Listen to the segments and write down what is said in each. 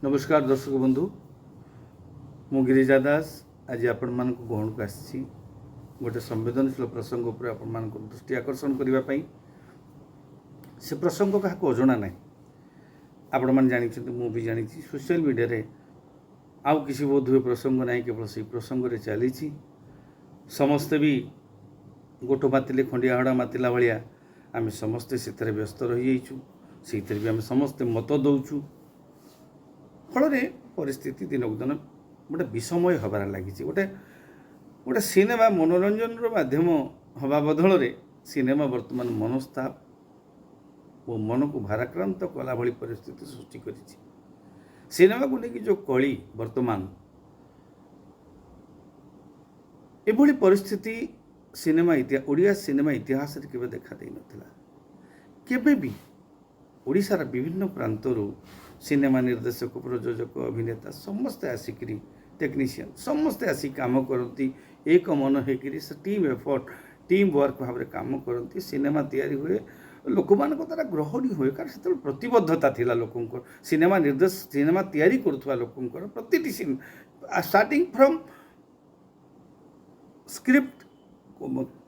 नमस्कार दर्शक बंधु मु गिरिजा दास आज आपण मान गहन को आसी गोटे संवेदनशील प्रसंग उपर आपण मान दृष्टि आकर्षण करने से प्रसंग क्या अजना ना आपण मैंने जानते मुझे जानी सोशल मीडिया रे आउ किसी बोध हुए प्रसंग ना केवल से प्रसंग रे चली समस्ते भी गोट मातिले खंडिया हड़ा मातिला भाया आम समस्ते से व्यस्त रही से भी आम समस्ते मत दौचु फल परिस्थिति दिनक दिन गोटे विषमय हबार लगी गोटे गोटे सिनेमा मनोरंजन माध्यम हवा बदल में सिनेमा वर्तमान मनस्ताप और मन को भाराक्रांत कला भली परिस्थिति सृष्टि करिछि। सिनेमा को लेकिन जो कली वर्तमान एभली परिस्थिति सिनेमा इतिहास ओडिया सिनेमा इतिहास रे केबे देखा दे नथिला। केबे भी ओडिशार विभिन्न प्रांतरू सिनेमा निर्देशक प्रयोजक अभिनेता समस्ते आसिकी टेक्नीशियन समस्ते आसी काम करती एक मन होकर से टीम एफर्ट टीम वर्क भाव में काम करती सिनेमा तैयारी हुए लोक मान द्वारा ग्रहणी हुए कारण से प्रतिबद्धता थिला लोक सिनेमा निर्देश सिनेमा तैयारी करुवा लोकंर प्रति स्टार्टिंग फ्रॉम स्क्रिप्ट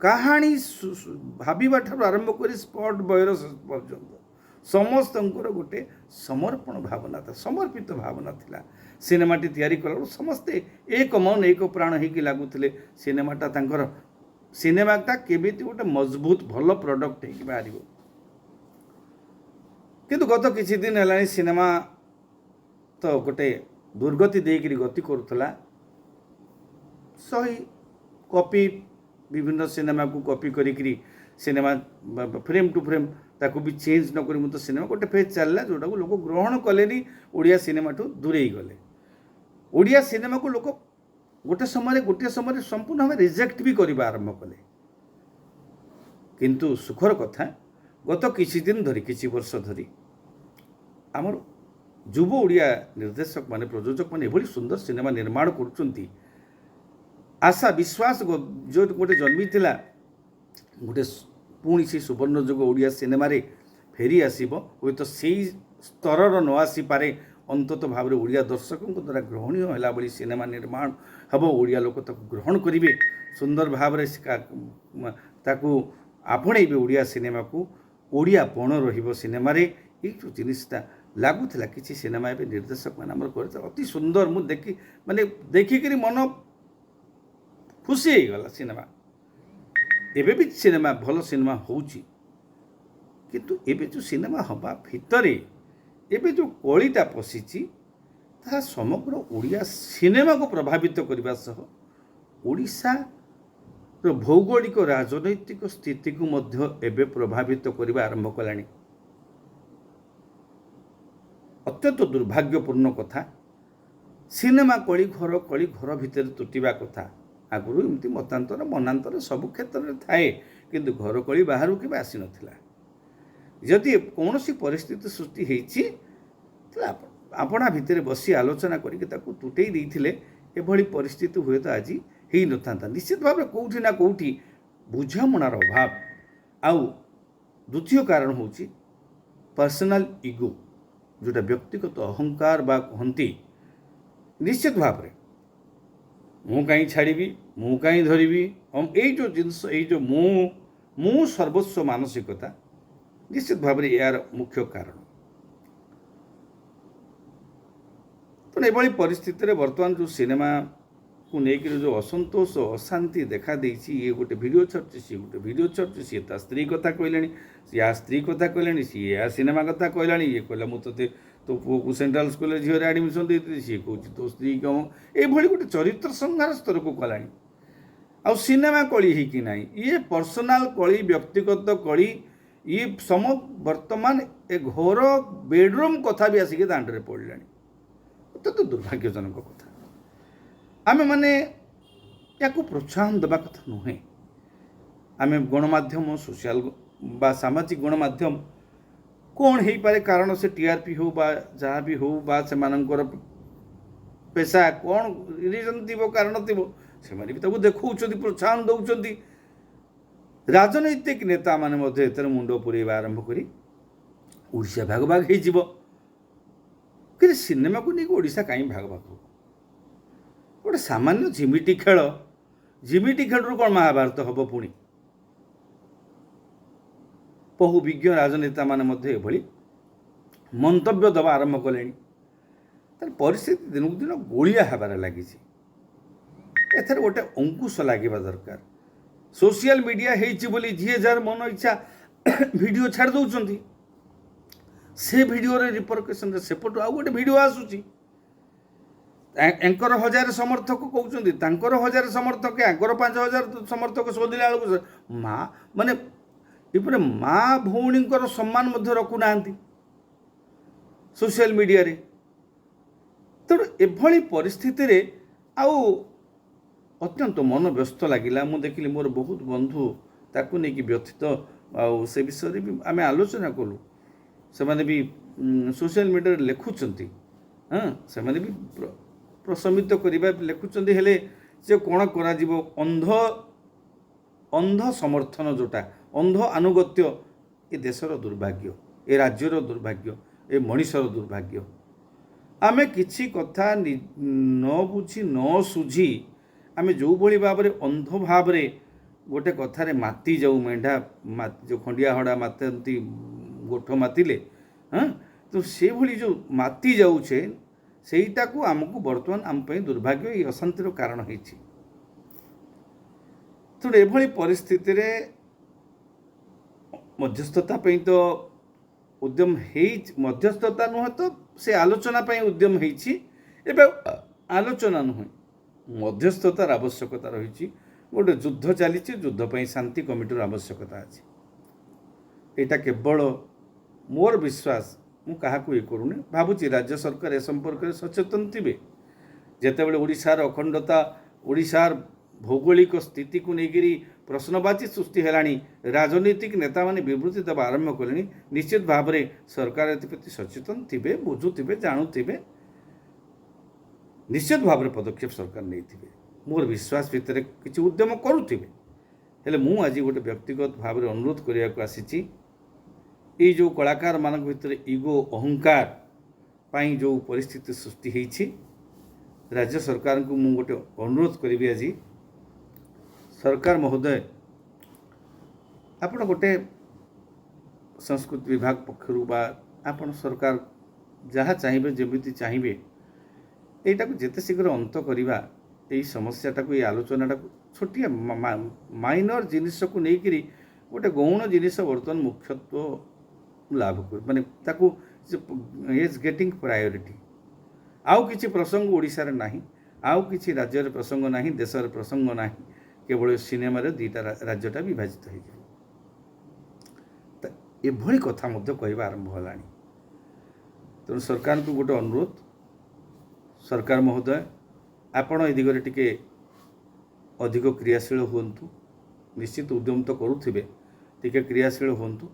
कहानी भाविबा ठार आरंभ कर स्पॉट बयर पर्यंत समस्त गोटे समर्पण भावना था समर्पित भावना थिला। सिनेमाटी तैयारी कला समस्ते एक मन एक प्राण होगी लगुले सिनेमाटा तांकर सिनेमाटा केमिति गोटे मजबूत भल प्रोडक्ट हो बाहर किंतु गत किछि दिन है सिनेमा तो गोटे दुर्गति देकर गति करुला सही कॉपी विभिन्न सिनेमा को कॉपी करी सिनेमा फ्रेम टू फ्रेम ताको भी चेंज न करी तो सिनेमा गोटे फेज चलला जोटा को लोक ग्रहण कले ओडिया सिनेमा ठू दूरे गले ओडिया सिनेमा को लोक गोटे समय संपूर्ण भाव रिजेक्ट भी करने आरंभ कले किंतु सुखर कथा गत किछि दिन धरी किछि वर्ष धरी आमर युव ओडिया निर्देशक माने प्रयोजक माने एभली सुंदर सिनेमा निर्माण करुचंती आशा विश्वास जो गोटे जन्मी थिला गोटे पुणी से सुवर्ण जुग ओडिया सिनेमा रे फेरी आसीबो हुए तो सही स्तर न आसीपारे अंतत भाव में ओडिया दर्शकों द्वारा ग्रहणीय होला बड़ी सिनेमा निर्माण हम ओडिया लोक ताको ग्रहण करेंगे सुंदर भाव में ताकू आपणे ओडिया सिनेमा को ओडियापण रहिबो सिनेमा रे ये जो जिनिसटा लागुला किसी सिनेमा ए निर्देशक मैंने आमर कर अति सुंदर मु देखी माने देखिक मन खुशी हो गला सिनेमा एबे भी सिनेमा भल सिनेमा होउची किंतु एबे जो सिनेमा हवा भितर एबे जो कलिटा पशिची ता समग्र ओडिया सिनेमा को प्रभावित करने सह ओडिशा भौगोलिक राजनैतिक स्थिति को मध्य एबे प्रभावित करने आरंभ कलानी। अत्यंत दुर्भाग्यपूर्ण कथा सिनेमा कली घर भितर तुटिबा कथा आगुरी एमती मतांतर मनांतर सब क्षेत्र में थाए किंतु घर कली बाहर के आसी नथिला जदि कौन सी परिस्थिति सृष्टि होती आपना भितर बसी आलोचना करके तुटई देथिले एभली परिस्थिति हुए तो आज ही न था निश्चित भाव में कौटी ना कौटी बुझामणार अभाव आउ द्वितीय कारण होची पर्सनल इगो जोटा व्यक्तिगत अहंकार बा कहती निश्चित भाव में मु कहीं छाड़ी मु कहीं धरबी हम यही जो जिनस जो मु सर्वस्व मानसिकता निश्चित भाव में यार मुख्य कारण तो ये परिस्थिति में वर्तमान जो सिनेमा को लेकर जो असंतोष अशांति देखा देछि ये गोटे वीडियो छाड़ुଛି सी गोटे वीडियो छाड़ुଛି सी ता स्त्री कथा कहलानी सी आ स्त्री कथा कहलानी सी आ सिनेमा कथा कहलानी ये कहला मु तो पुओ को सेंट्रल स्कूल झील एडमिशन देती सी कौन तो स्त्री कम ये गोटे चरित्र संहार स्तर को कलानी आ सिनेमा कली ही कि नहीं ये पर्सनाल कली व्यक्तिगत कली ये सम वर्तमान ए घर बेडरूम कथा भी आसिक दांडे पड़ला अत्यंत दुर्भाग्यजनक कथा आम मैंने या प्रोत्साहन देवा कथा नुहे आम गणमाध्यम सोशल बा सामाजिक गणमाध्यम कौन हो पारे कारण से टीआरपी हो बा जहाँ भी हो बा से मानकर पेशा कौन रिजन थी कारण थी से भी देखा प्रोत्साहन दौरान राजनैतिक नेता माने मुंड पुरेवा आरंभ करी ओडिशा भाग भाग हो कि सिनेमा को नहीं ओडिशा कहीं भाग भाग हो गोटे सामान्य झिमिटी खेल रू कौन महाभारत हम पुणी बहु विज्ञ राजनेता माने मंतव्य दबा आरंभ कले तार परिस्थिति दिन को दिन गोलिया हबार लगी एथर गोटे अंकुश लगे दरकार सोशल मीडिया होली जी जार मन इच्छा वीडियो छाड़ दौरान से वीडियो रिपरकेशन सेपटू आउ गोटे वीडियो आसूची एंकर 1000 समर्थक कहते तांकर 1000 समर्थक आंकर 5000 समर्थक शोधिला बेलू माँ माने इपरे माँ भौणींकर सम्मान रखुना सोशल मीडिया रे तेणु एभली परिस्थिति रे आउ अत्यंत मन व्यस्त लगिला मु देखिली मोर बहुत बंधु ताकू नहीं कि व्यथित आउ से विषय भी आम आलोचना कलु से भी सोशल मीडिया लिखुंट हाँ से भी प्रशमित करवा लिखुंट हेले जे कौन करा अंध अंध समर्थन जोटा अंध आनुगत्य ए देशर दुर्भाग्य ए राज्यर दुर्भाग्य ए मनीषर दुर्भाग्य आमे किछि कथा न बुझी न सुझी आमे जो भली भाव में अंध भाव में गोटे कथार माति जाऊ मेढ़ा जो खंडिया हड़ा मातती गोठ मातिले हाँ तो से भली जो माति जाऊे सेटा को आमको बर्तमान आम दुर्भाग्य ये अशांतिर कारण होती तेणु एभली परिस्थिति रे मध्यस्थता तो उद्यम मध्यस्थता नुह तो से आलोचना उद्यम होती आलोचना नुहे मध्यस्थतार आवश्यकता रही गोटे युद्ध चली युद्ध शांति कमिटर आवश्यकता अच्छी यहाँ केवल मोर विश्वास मु क्या ये करूनी भावुची राज्य सरकार ए संपर्क में सचेतन थे जितेबाला ओडिशार अखंडता ओडिशार भौगोलिक स्थिति को लेकर प्रश्नवाची सृष्टि है राजनीतिक नेता माने विवृत्ति देवा आरंभ कले निश्चित भाव में सरकार एप्रति सचेतन थे बुझुवे जानूवे निश्चित भाव में पदक्षेप सरकार नहीं थे मोर विश्वास भितर किसी उद्यम करुवे हेले मु आज गोटे व्यक्तिगत भाव में अनुरोध करने को आसी ये जो कलाकार मान भीतर इगो अहंकार पाई जो परिस्थिति सृष्टि होती राज्य सरकार को मु गोटे अनुरोध करी आज सरकार महोदय आपण गोटे संस्कृति विभाग पक्षर बा आपण सरकार जहाँ चाहिए जमी चाहिए यहाँ जिते शीघ्र अंत करवा यही समस्याटा को ये आलोचनाटा छोटिया माइनर जिनिस को लेकर गोटे गौण जिनिस बर्तमान मुख्यत्व लाभ कर माने ताकू इज गेटिंग प्रायोरिटी आउ किसी प्रसंग ओडिशार नाही आउ किसी राज्य प्रसंग नाही देशर प्रसंग नाही केवल सिनेमा दुईटा राज्यटा विभाजित हो एभली कथा कहवा आरंभ होलानी तेणु सरकार को गोटे अनुरोध सरकार महोदय आपण ए दिगरे टिके अधिक क्रियाशील हुंतु निश्चित उद्यम तो करुथिबे टिके क्रियाशील हुंतु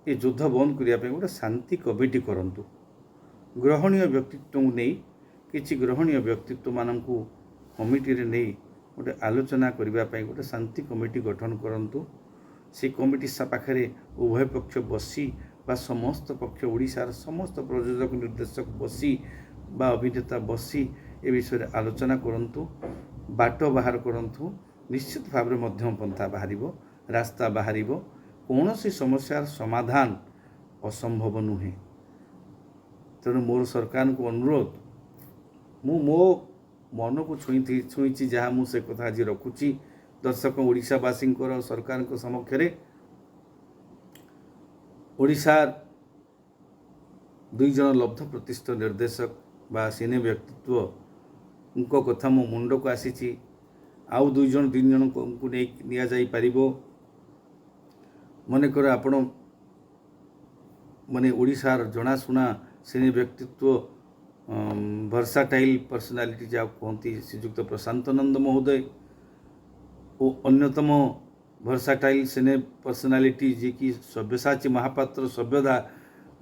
ये युद्ध बंद करने गोटे शांति कमिटी करंतु ग्रहणीय व्यक्तित्व नहीं किसी ग्रहणीय व्यक्तित्व मानू कमिटी रे नहीं गोटे आलोचना करने गोटे शांति कमिटी गठन करंतु से कमिटी पाखे उभय पक्ष बसी बा समस्त पक्ष ओडिशार समस्त प्रयोजक निर्देशक बसी बा अभिनेता बसी ए विषय आलोचना करंतु बाट बाहर करंतु निश्चित भाव में मध्यम पंथा बाहर रास्ता बाहर कौन सी समस्यार समाधान असंभव नुहे तेणु मोर सरकार को अनुरोध मु मो मन को छुई जहाँ मुझे कथा आज रखुची दर्शक ओडिशावासी सरकार समक्ष ओडिशार दुई जन लब्ध प्रतिष्ठित निर्देशक बा सिने व्यक्तित्व उनको कथा मो मुंड को आसी आउ दुई जन तीन जन को निया जाई परिबो मनकर आपण माने ओडिशार जनाशुना सिने व्यक्तित्व वर्साटाइल पर्सनालिटी जहाँ कहती श्रीजुक्त प्रशांत नंद महोदय और अन्यतम वर्साटाइल सिने पर्सनालिटी जी की सव्यसाची महापात्र सभ्यता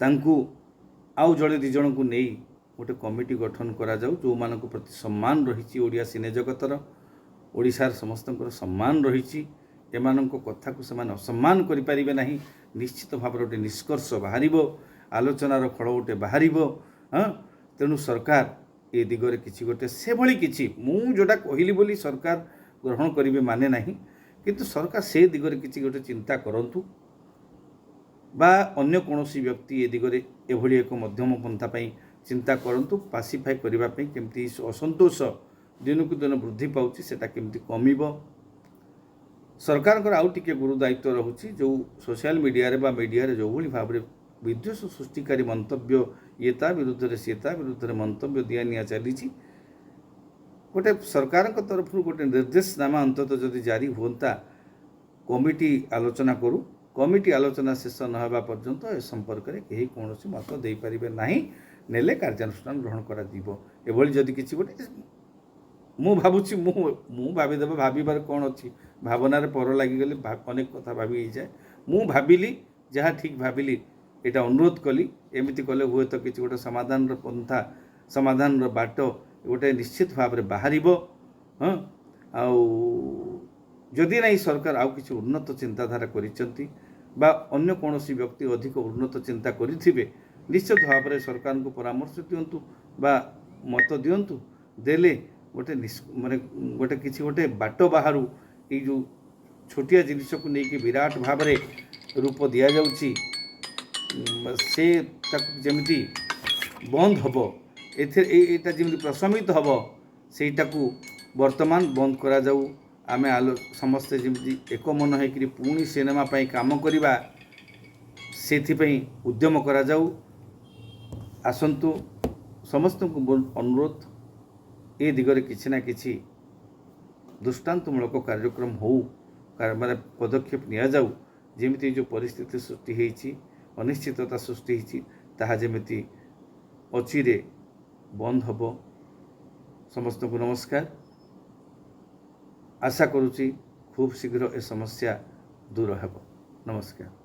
तांकु आउ जड़े दी जन को नहीं गोटे कमिटी गठन करा जाऊ जो मान प्रति सम्मान रही ओडिया सिने जगतर ओडिशार समस्त सम्मान रही एमान कथा को से असम्मान करें ना निश्चित भाव गोटे निष्कर्ष बाहर आलोचनार फल गोटे बाहर हाँ तेणु सरकार ए दिगरे किछि गोटे से भली किछि मु जोटा कहली बोली सरकार ग्रहण करिवे माने नाही, किंतु सरकार से दिगरे किछि गोटे चिंता करंतु बा अन्य कोनोसी व्यक्ति ए दिगरे एभली एक मध्यम पंथा पई चिंता करंतु पासिफाई करिवा पई केमती असंतोष दिनकु दिन वृद्धि पाउछि सेटा केमती कमिबो। सरकार आउ टिके गुरु दायित्व रहुछि जो सोशल मीडिया रे बा मीडिया रे जो भली भाव रे विद्वेष सृष्टिकारी मंतव्य ये ता विरुद्ध रे सीता विरुद्ध रे मंतव्य दिया निया चलीछि। गोटे सरकार तरफ गोटे निर्देशनामा अंततः जदि जारी होता कमिटी आलोचना करू, कमिटी आलोचना शेष न होगा पर्यंत ए संपर्क में कहीं कौन मत दे पारे ना, नेले कार्यानुष्ठान ग्रहण कर जदि किसी गोटे मु भावुची मु भावीदेव भावार कौन अच्छी भावनार पर लगिगले अनेक कथा भावी जाए। मु भाविली जहाँ ठीक भाविली यहाँ अनुरोध कली एमती कले हुए तो किसी गोटे समाधान पंथा समाधान बाट गोटे निश्चित भाव में बाहर। हाँ जदि नहीं सरकार आउ किसी उन्नत चिंताधारा करिसेंती बा अन्य कौन व्यक्ति अधिक उन्नत चिंता करिथिबे निश्चित भाव में सरकार को परामर्श दिंतु बा मत दिंतु देले गोटे माने गोटे किसी गोटे बाट बाहर ये जो छोटिया जिनिस को लेकिन विराट भाव में रूप दि जाउची से जमी बंद हम एटा जमी प्रशमित हम सेटा को वर्तमान बंद करा जाऊ। आमे समस्ते जमी एक मन होकरी पुणी सिनेमा पाई काम करवा से उद्यम करा जाऊ। आसंतु समस्त को अनुरोध ए दिगरे किछि ना किछि दृष्टांतमूलक कार्यक्रम हो माने पदक्षेप निया जाऊ जेमिति जो परिस्थिति सृष्टि होइछि अनिश्चितता सृष्टि होइछि ताहा जेमिति अचिरे बंद हब। समस्त को नमस्कार। आशा करुछि खूब शीघ्र ए समस्या दूर हेब। नमस्कार।